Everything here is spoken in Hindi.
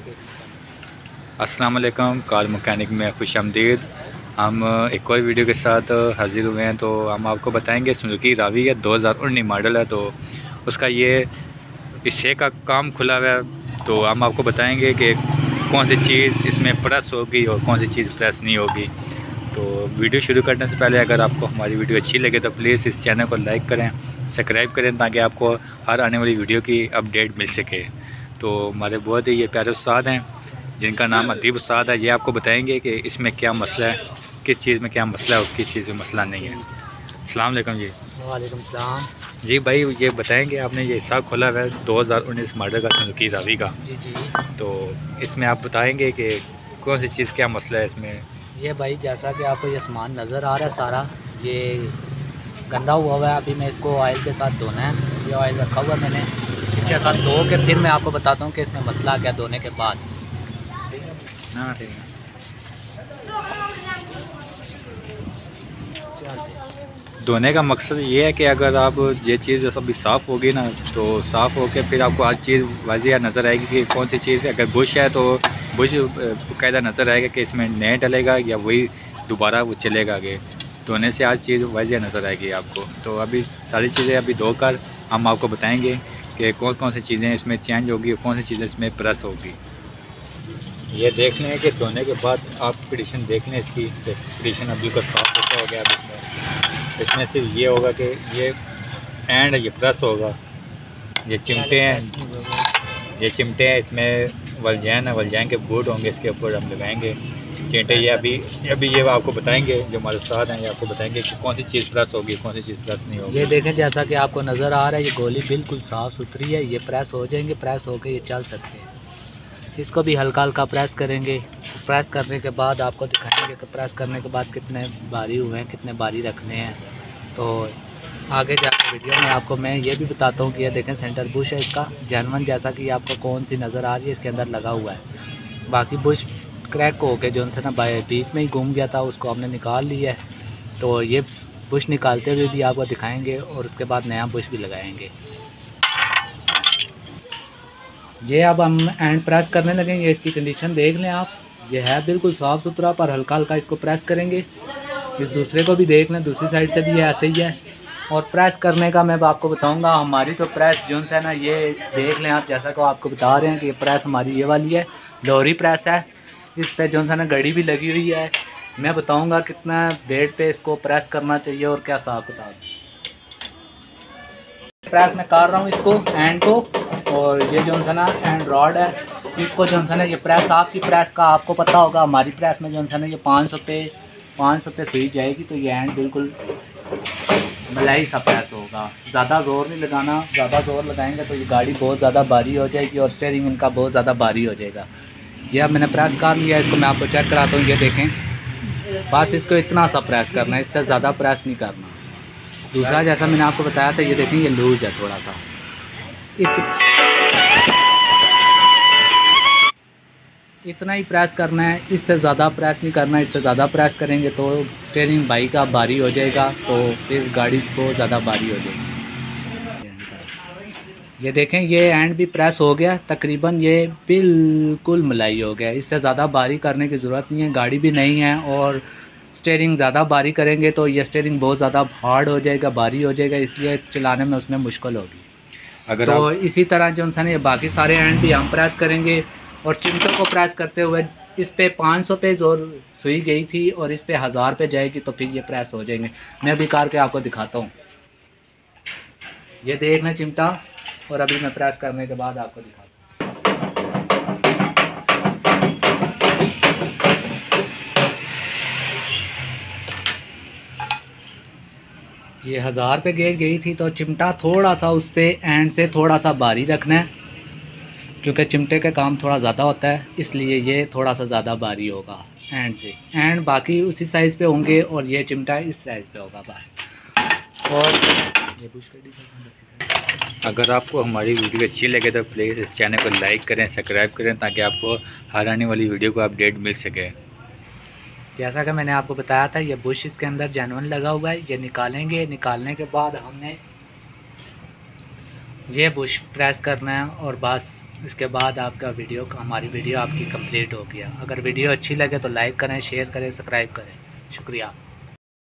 अस्सलाम वालेकुम, कार मकैनिक में खुशामदीद। हम एक और वीडियो के साथ हाज़िर हुए हैं। तो हम आपको बताएंगे सुजुकी रावी है, 2019 मॉडल है। तो उसका ये हिस्से का काम खुला हुआ है। तो हम आपको बताएंगे कि कौन सी चीज़ इसमें प्रेस होगी और कौन सी चीज़ प्रेस नहीं होगी। तो वीडियो शुरू करने से पहले अगर आपको हमारी वीडियो अच्छी लगे तो प्लीज़ इस चैनल को लाइक करें, सब्सक्राइब करें, ताकि आपको हर आने वाली वीडियो की अपडेट मिल सके। तो हमारे बहुत ही ये प्यारे उस्ताद हैं जिनका नाम अदीब उस्ताद है। ये आपको बताएंगे कि इसमें क्या मसला है, किस चीज़ में क्या मसला है और किस चीज़ में मसला नहीं है। अस्सलाम वालेकुम जी। वालेकुम सलाम। जी भाई, ये बताएंगे आपने ये हिस्सा खोला हुआ है 2019 मॉडल का सुजुकी रावी का। जी जी। तो इसमें आप बताएंगे कि कौन सी चीज़ क्या मसला है इसमें। ये भाई जैसा कि आपको ये सामान नज़र आ रहा है सारा ये गंदा हुआ है। अभी मैं इसको ऑयल के साथ धोना है। ये ऑयल रखा हुआ मैंने, इसके साथ धो के फिर मैं आपको बताता हूँ कि इसमें मसला क्या धोने के बाद। हाँ ठीक है। धोने का मकसद ये है कि अगर आप ये चीज़ अभी साफ़ होगी ना, तो साफ़ होके फिर आपको हर चीज़ वाज़िया नज़र आएगी कि कौन सी चीज़। अगर बुश है तो बुश बाकायदा नज़र आएगा कि इसमें नया डलेगा या वही दोबारा वो चलेगा आगे। धोने से हर चीज़ वाज़िया नज़र आएगी आपको। तो अभी सारी चीज़ें अभी धोकर हम आपको बताएँगे कि कौन कौन सी चीज़ें इसमें चेंज होगी और कौन सी चीज़ें इसमें प्रेस होगी। ये देख लें कि धोने के बाद आप कंडीशन देख लें इसकी। कंडीशन अभी का साफ सुथरा हो गया। अब इसमें सिर्फ ये होगा कि ये एंड ये प्रेस होगा। ये चिमटे हैं, ये चिमटे हैं, इसमें वलजैन है, वलजैन के बोर्ड होंगे, इसके ऊपर हम लगाएंगे चिमटे। ये अभी ये आपको बताएंगे, जो हमारे साथ हैं ये आपको बताएंगे कि कौन सी चीज़ प्रेस होगी, कौन सी चीज़ प्रेस नहीं होगी। ये देखें जैसा कि आपको नज़र आ रहा है, ये गोली बिल्कुल साफ़ सुथरी है। ये प्रेस हो जाएंगे, प्रेस होकर ये चल सकते हैं। इसको भी हल्का हल्का प्रेस करेंगे। प्रेस करने के बाद आपको दिखाएंगे कि प्रेस करने के बाद कितने भारी हुए हैं, कितने भारी रखने हैं। तो आगे जाकर वीडियो में आपको मैं ये भी बताता हूँ कि ये देखें सेंटर बुश है इसका जेनवन, जैसा कि आपको कौन सी नज़र आ रही है इसके अंदर लगा हुआ है। बाकी बुश क्रैक हो के जो उनसे ना बीच में ही घूम गया था, उसको हमने निकाल लिया है। तो ये बुश निकालते हुए भी आपको दिखाएँगे और उसके बाद नया बुश भी लगाएँगे। ये अब हम एंड प्रेस करने लगेंगे। इसकी कंडीशन देख लें आप, ये है बिल्कुल साफ़ सुथरा, पर हल्का हल्का इसको प्रेस करेंगे। इस दूसरे को भी देख लें, दूसरी साइड से भी ये ऐसे ही है। और प्रेस करने का मैं आपको बताऊंगा। हमारी तो प्रेस जो है ना, ये देख लें आप, जैसा कि आपको बता रहे हैं कि ये प्रेस हमारी ये वाली है, लोरी प्रेस है। इस पर जो है ना घड़ी भी लगी हुई है। मैं बताऊँगा कितना वेट पे इसको प्रेस करना चाहिए और क्या हिसाब किताब। प्रेस में कर रहा हूँ इसको एंड को, और ये जो है ना एंड रॉड है, इसको जो है ना ये प्रेस आपकी प्रेस का आपको पता होगा। हमारी प्रेस में जो है ना ये 500 पे सुई जाएगी। तो ये एंड बिल्कुल मलाई सा प्रेस होगा। ज़्यादा ज़ोर नहीं लगाना, ज़्यादा ज़ोर लगाएंगे तो ये गाड़ी बहुत ज़्यादा भारी हो जाएगी और स्टीयरिंग इनका बहुत ज़्यादा भारी हो जाएगा। ये अब मैंने प्रेस कर लिया, इसको मैं आपको चेक कराता हूँ। ये देखें, बस इसको इतना सा प्रेस करना है, इससे ज़्यादा प्रेस नहीं करना। दूसरा जैसा मैंने आपको बताया था, ये देखें ये लूज़ है थोड़ा सा। इतना ही प्रेस करना है, इससे ज़्यादा प्रेस नहीं करना है। इससे ज़्यादा प्रेस करेंगे तो स्टीयरिंग बाइक का भारी हो जाएगा, तो फिर गाड़ी बहुत ज़्यादा भारी हो जाएगी। ये देखें ये एंड भी प्रेस हो गया तकरीबन, ये बिल्कुल मलाई हो गया। इससे ज़्यादा भारी करने की ज़रूरत नहीं है, गाड़ी भी नहीं है। और स्टीयरिंग ज़्यादा भारी करेंगे तो ये स्टीयरिंग बहुत ज़्यादा हार्ड हो जाएगा, भारी हो जाएगा, इसलिए चलाने में उसमें मुश्किल होगी। अगर तो इसी तरह जो है ये बाकी सारे एंड भी हम प्रेस करेंगे। और चिमटों को प्रेस करते हुए इस पे 500 पे जोर सुई गई थी और इस पे 1000 पे जाएगी, तो फिर ये प्रेस हो जाएंगे। मैं अभी करके आपको दिखाता हूँ। ये देख लें चिमटा, और अभी मैं प्रेस करने के बाद आपको दिखाता हूँ। ये 1000 पे गेज गई थी, तो चिमटा थोड़ा सा उससे एंड से थोड़ा सा भारी रखना है, क्योंकि चिमटे का काम थोड़ा ज़्यादा होता है, इसलिए ये थोड़ा सा ज़्यादा भारी होगा एंड से। एंड बाकी उसी साइज़ पे होंगे और ये चिमटा इस साइज़ पे होगा बस। और ये बुश कर दीजिए। अगर आपको हमारी वीडियो अच्छी लगे तो प्लीज़ इस चैनल को लाइक करें, सब्सक्राइब करें, ताकि आपको हर आने वाली वीडियो को अपडेट मिल सके। जैसा कि मैंने आपको बताया था, ये बुश इसके अंदर जेनवन लगा हुआ है। ये निकालेंगे, निकालने के बाद हमने ये बुश प्रेस करना है और बस इसके बाद आपका हमारी वीडियो आपकी कंप्लीट हो गया। अगर वीडियो अच्छी लगे तो लाइक करें, शेयर करें, सब्सक्राइब करें। शुक्रिया।